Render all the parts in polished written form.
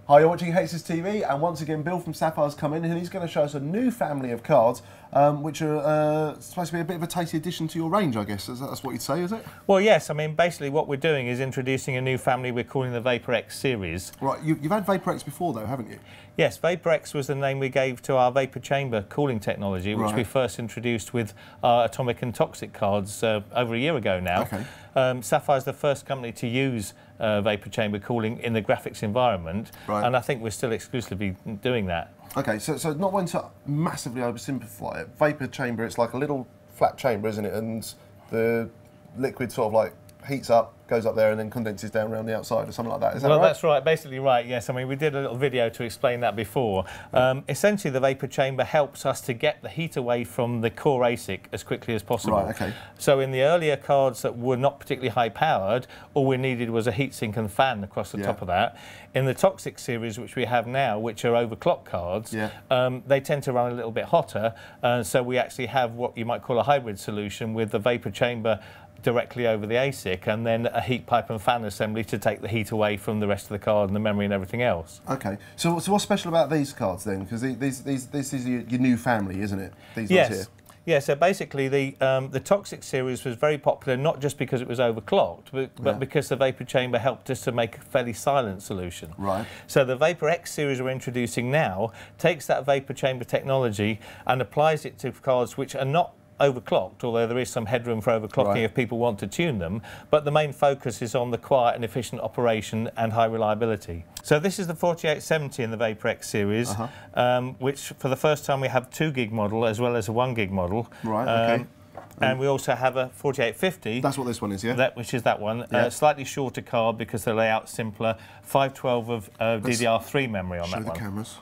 Hi, you're watching Hexus TV, and once again Bill from Sapphire's come in and he's going to show us a new family of cards which are supposed to be a bit of a tasty addition to your range, I guess. That's what you'd say, is it? Well, yes. I mean, basically what we're doing is introducing a new family we're calling the Vapor-X series. Right, you've had Vapor-X before though, haven't you? Yes, Vapor-X was the name we gave to our vapor chamber cooling technology, which we first introduced with our atomic and toxic cards over a year ago now. Okay. Sapphire's the first company to use vapor chamber cooling in the graphics environment, and I think we're still exclusively doing that. Okay, so not one to massively oversimplify it. Vapor chamber, it's like a little flat chamber, isn't it? And the liquid sort of like heats up, goes up there and then condenses down around the outside or something like that. Is that right? Well, that's right, basically right, yes. I mean, we did a little video to explain that before. Essentially, the vapor chamber helps us to get the heat away from the core ASIC as quickly as possible. Right, okay. So in the earlier cards that were not particularly high powered, all we needed was a heatsink and fan across the top of that. In the toxic series, which we have now, which are overclock cards, they tend to run a little bit hotter, so we actually have what you might call a hybrid solution with the vapor chamber directly over the ASIC, and then a heat pipe and fan assembly to take the heat away from the rest of the card and the memory and everything else. Okay, so what's special about these cards then? Because this is your new family, isn't it? These ones here. Yeah, so basically the Toxic series was very popular not just because it was overclocked, but because the vapor chamber helped us to make a fairly silent solution. Right. So the Vapor-X series we're introducing now takes that vapor chamber technology and applies it to cards which are not overclocked, although there is some headroom for overclocking if people want to tune them, but the main focus is on the quiet and efficient operation and high reliability. So this is the 4870 in the Vapor-X series, which for the first time we have a 2 gig model as well as a 1 gig model. Right, okay. And we also have a 4850. That's what this one is, yeah? Which is that one. Slightly shorter card because the layout's simpler. 512 of DDR3 memory on that one. Show the cameras.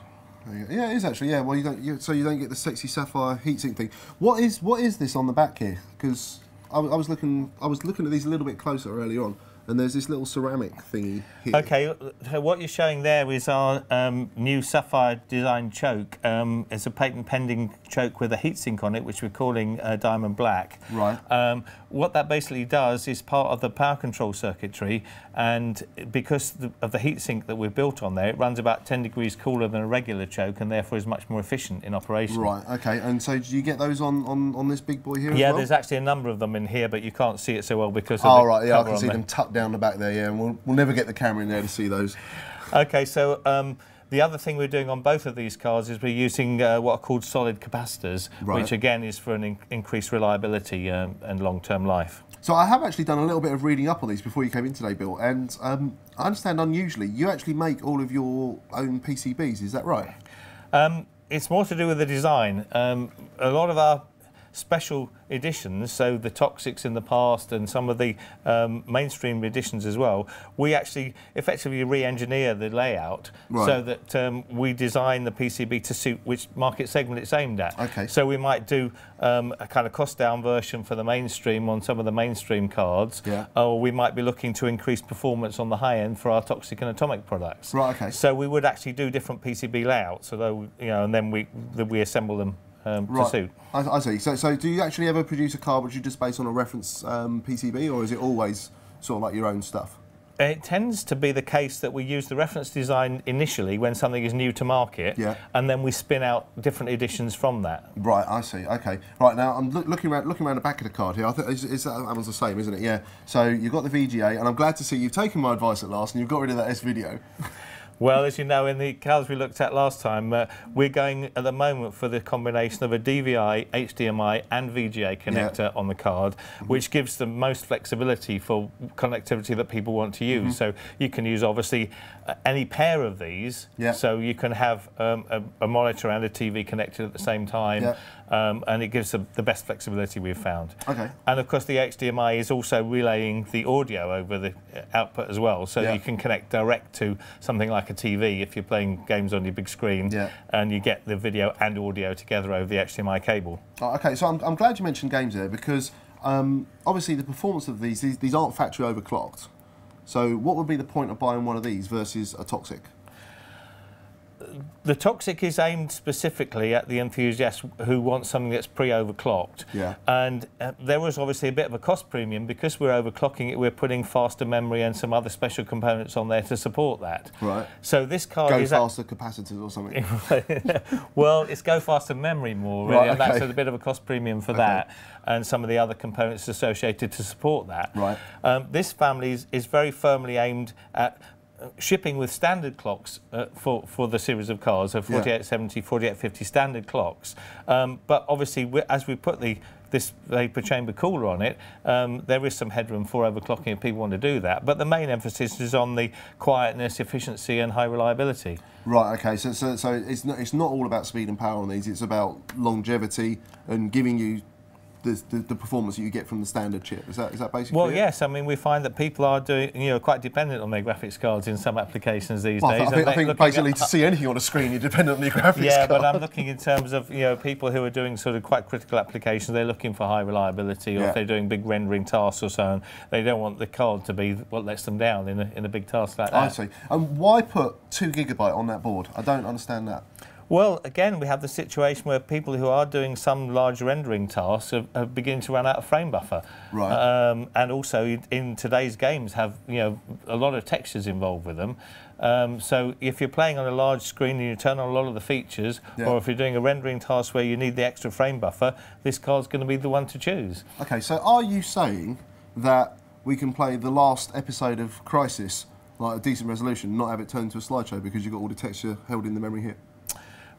Yeah, it is actually. Yeah, well, you don't get the sexy sapphire heatsink thing. What is this on the back here? Because I was looking at these a little bit closer earlier on, and there's this little ceramic thingy here. Okay, so what you're showing there is our new sapphire design choke. It's a patent pending choke with a heatsink on it, which we're calling Diamond Black. Right. What that basically does is part of the power control circuitry, and because of the heatsink that we've built on there, it runs about 10 degrees cooler than a regular choke, and therefore is much more efficient in operation. Right, okay, and so do you get those on this big boy here as well? Yeah, there's actually a number of them in here, but you can't see it so well because of the right, yeah, I can see them tucked down the back there, yeah, and we'll never get the camera in there to see those. Okay, so the other thing we're doing on both of these cards is we're using what are called solid capacitors, which again is for an increased reliability and long-term life. So I have actually done a little bit of reading up on these before you came in today, Bill, and I understand unusually you actually make all of your own PCBs, is that right? It's more to do with the design. A lot of our special editions, so the Toxics in the past and some of the mainstream editions as well, we actually effectively re-engineer the layout so that we design the PCB to suit which market segment it's aimed at. Okay. So we might do a kind of cost-down version for the mainstream on some of the mainstream cards, or we might be looking to increase performance on the high end for our Toxic and Atomic products. Right. Okay. So we would actually do different PCB layouts, although and then we assemble them to suit. I see. So do you actually ever produce a card which you just base on a reference PCB, or is it always sort of like your own stuff? It tends to be the case that we use the reference design initially when something is new to market, and then we spin out different editions from that. Right, I see. Okay. Right, now I'm looking around the back of the card here. I think that one's the same, isn't it? Yeah. So you've got the VGA, and I'm glad to see you've taken my advice at last and you've got rid of that S-video. Well, as you know, in the cards we looked at last time, we're going at the moment for the combination of a DVI, HDMI and VGA connector on the card, which gives the most flexibility for connectivity that people want to use. So you can use, obviously, any pair of these, so you can have a monitor and a TV connected at the same time, and it gives the best flexibility we've found. Okay. And, of course, the HDMI is also relaying the audio over the output as well, so you can connect direct to something like a TV if you're playing games on your big screen, and you get the video and audio together over the HDMI cable. Okay, so I'm glad you mentioned games there, because obviously the performance of these aren't factory overclocked. So what would be the point of buying one of these versus a Toxic? the Toxic is aimed specifically at the enthusiast who wants something that's pre-overclocked. Yeah. And there was obviously a bit of a cost premium because we're overclocking it. We're putting faster memory and some other special components on there to support that. Right. So this card go is faster capacitors or something. well, it's go faster memory more, really, Right, and that's okay. a bit of a cost premium for that, and some of the other components associated to support that. Right. This family is very firmly aimed at shipping with standard clocks for the series of cars, so 4870, 4850 standard clocks. But obviously, as we put this vapor chamber cooler on it, there is some headroom for overclocking if people want to do that. But the main emphasis is on the quietness, efficiency, and high reliability. Right. Okay. So it's not all about speed and power on these. It's about longevity and giving you the performance that you get from the standard chip. Is that basically Well, it? yes. I mean, we find that people are doing, quite dependent on their graphics cards in some applications these days. I think basically to see anything on a screen, you're dependent on your graphics card. Yeah, but I'm looking in terms of people who are doing sort of quite critical applications. They're looking for high reliability, or if they're doing big rendering tasks or so on, they don't want the card to be what lets them down in a big task like that. I see. And why put 2 GB on that board? I don't understand that. Well, again, we have the situation where people who are doing some large rendering tasks are beginning to run out of frame buffer. Right. And also, in today's games, have a lot of textures involved with them. So if you're playing on a large screen and you turn on a lot of the features, or if you're doing a rendering task where you need the extra frame buffer, this card's going to be the one to choose. Okay, so are you saying that we can play the last episode of Crisis, like a decent resolution, not have it turned to a slideshow because you've got all the texture held in the memory here?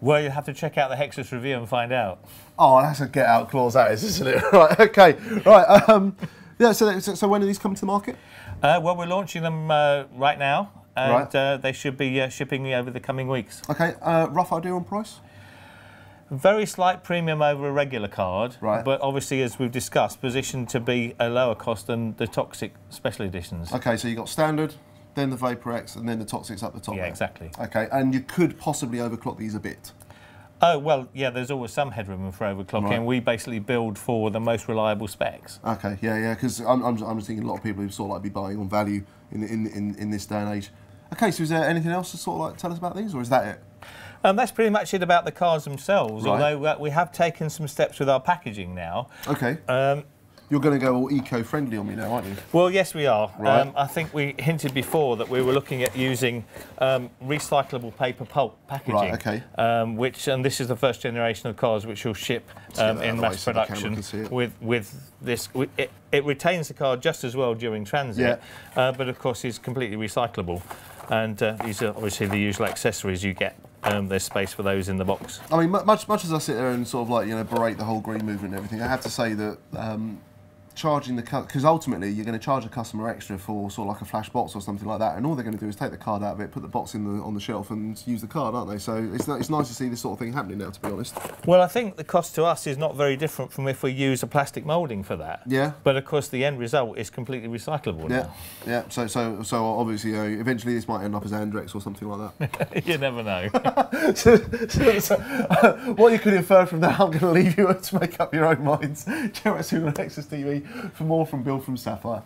Well, you have to check out the Hexus review and find out. Oh, that's a get out clause, that is, isn't it? Right, okay. Right, yeah, so when are these coming to the market? Well, we're launching them right now, and they should be shipping over the coming weeks. Okay, rough idea on price? Very slight premium over a regular card, right, but obviously, as we've discussed, positioned to be a lower cost than the Toxic Special Editions. Okay, so you've got standard, then the Vapor-X, and then the Toxic's up the top. Yeah, there. exactly. Okay, and you could possibly overclock these a bit. Oh, well, yeah, there's always some headroom for overclocking, and we basically build for the most reliable specs. Okay, yeah, because I'm just thinking a lot of people who sort of like be buying on value in this day and age. Okay, so is there anything else to sort of like tell us about these, or is that it? That's pretty much it about the cards themselves, although we have taken some steps with our packaging now. Okay. You're going to go all eco-friendly on me now, aren't you? Well, yes, we are. Right. I think we hinted before that we were looking at using recyclable paper pulp packaging. Right, okay. And this is the first generation of cars which will ship in mass production with this. It retains the card just as well during transit, but of course is completely recyclable. And these are obviously the usual accessories you get. There's space for those in the box. I mean, much as I sit there and sort of like berate the whole green movement and everything, I have to say that charging the because ultimately you're going to charge a customer extra for sort of like a flash box or something like that, and all they're going to do is take the card out of it, put the box on the shelf, and use the card, aren't they? So it's nice to see this sort of thing happening now, to be honest. Well, I think the cost to us is not very different from if we use a plastic moulding for that. Yeah. But of course, the end result is completely recyclable. Yeah. Now. Yeah. So obviously, eventually this might end up as Andrex or something like that. You never know. so, what you could infer from that, I'm going to leave you to make up your own minds. Check out soon on Hexus TV for more from Bill from Sapphire.